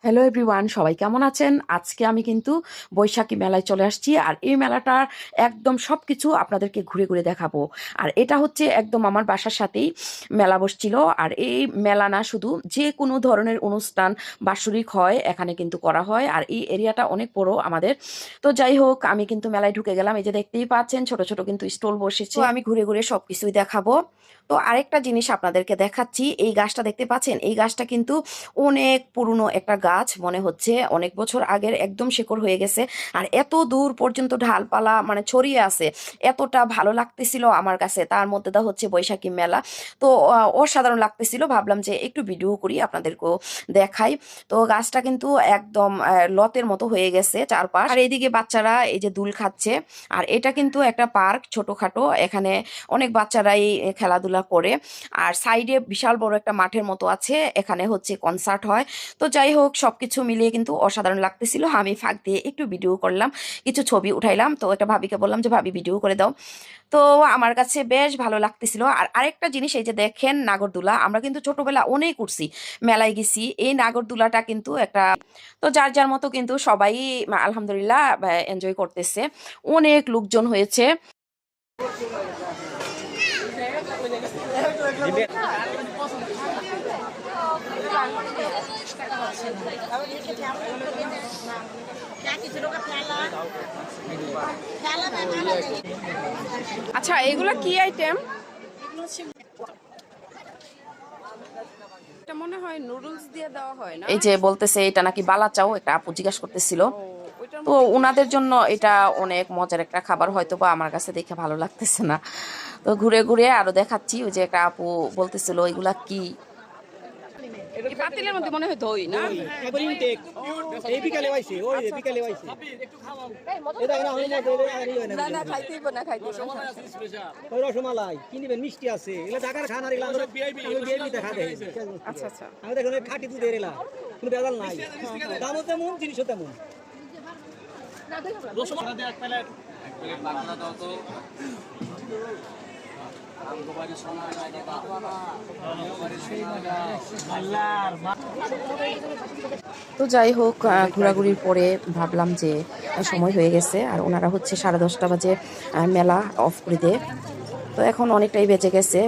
Hello everyone, সবাই কেমন আছেন? আজকে আমি কিন্তু বৈশাখী মেলায় চলে আসছি। আর এই মেলাটার একদম সব কিছু আপনাদেরকে ঘুরে ঘুরে দেখাবো। আর এটা হচ্ছে একদম আমার বাসার সাথেই মেলা বসছিল। আর এই মেলা না শুধু যে কোনো ধরনের অনুষ্ঠান বাৎসরিক হয় এখানে কিন্তু করা হয়। আর এই এরিয়াটা অনেক বড় আমাদের। তো যাই হোক, আমি কিন্তু মেলায় ঢুকে গেলাম। এই যে দেখতেই পাচ্ছেন ছোট ছোট কিন্তু স্টল বসেছে। তো আমি ঘুরে ঘুরে সব কিছুই দেখাবো। তো আরেকটা জিনিস আপনাদেরকে দেখাচ্ছি, এই গাছটা দেখতে পাচ্ছেন, এই গাছটা কিন্তু অনেক পুরনো একটা গাছ, মনে হচ্ছে অনেক বছর আগের, একদম শেকড় হয়ে গেছে। আর এত দূর পর্যন্ত ঢালপালা মানে ছড়িয়ে আছে, এতটা ভালো লাগতেছিল আমার কাছে। তার মধ্যে দা হচ্ছে বৈশাখী মেলা, তো অসাধারণ লাগতেছিল। ভাবলাম যে একটু ভিডিও করি, আপনাদেরকেও দেখাই। তো গাছটা কিন্তু একদম লতের মতো হয়ে গেছে চারপাশ। আর এইদিকে বাচ্চারা এই যে দুল খাচ্ছে। আর এটা কিন্তু একটা পার্ক ছোটখাটো, এখানে অনেক বাচ্চারাই খেলাধুলা করে। আর সাইডে বিশাল বড় একটা মাঠের মতো আছে, এখানে হচ্ছে কনসার্ট হয়। তো যাই হোক, সবকিছু মিলিয়ে কিন্তু অসাধারণ লাগতেছিল। আমি ফাঁক দিয়ে একটু ভিডিও করলাম, কিছু ছবি উঠাইলাম। তো একটা ভাবিকে বললাম যে ভাবি ভিডিও করে দাও। তো আমার কাছে বেশ ভালো লাগতেছিল। আর আরেকটা জিনিস, এই যে দেখেন নাগরদোলা, আমরা কিন্তু ছোটবেলা অনেক উঠছি, মেলায় গেছি। এই নাগরদোলাটা কিন্তু একটা, তো যার যার মতো কিন্তু সবাই আলহামদুলিল্লাহ এনজয় করতেছে। অনেক লোকজন হয়েছে। আচ্ছা, এগুলা কি আইটেম? এটা মনে হয় নুডলস দিয়ে দেওয়া হয় না? এই যে বলতেছে এটা নাকি বালা চাও, একটা আপু জিজ্ঞাসা করতেছিল। ও, ওইটার তো মধ্যে কি ওনাদের মিশায়? জন্য এটা অনেক মজার একটা খাবার, হয়তো বা আমার কাছে দেখে ভালো লাগতেছে না। তো ঘুরে ঘুরে আরো দেখাচ্ছি। ওই যে একটা আপু বলতেছিল এগুলা কি। এই পাতিলের মধ্যে মনে হয় দই না? ওই একবার ইনটেক এই বিকালে আইছে ওই আচ্ছা, বিকালে আচ্ছা, আইছে এটা না হলো না না, খাইতেইব না, খাইতেইব না। ওই রসমালাই কি নিবেন, মিষ্টি আছে, এগুলা ঢাকার খান। আর এগুলা আমরা বিআইপি দেখা দেয়। আচ্ছা আচ্ছা। আমি দেখুন খাঁটি দুধের এলা, কোনো বেজাল নাই, দামও তেমন জিনিসও তেমন। তো যাই হোক, ঘোরাঘুরির পরে ভাবলাম যে সময় হয়ে গেছে। আর ওনারা হচ্ছে 10:30 বাজে মেলা অফ করে দেয়। তো এখন অনেকটাই বেঁচে গেছে।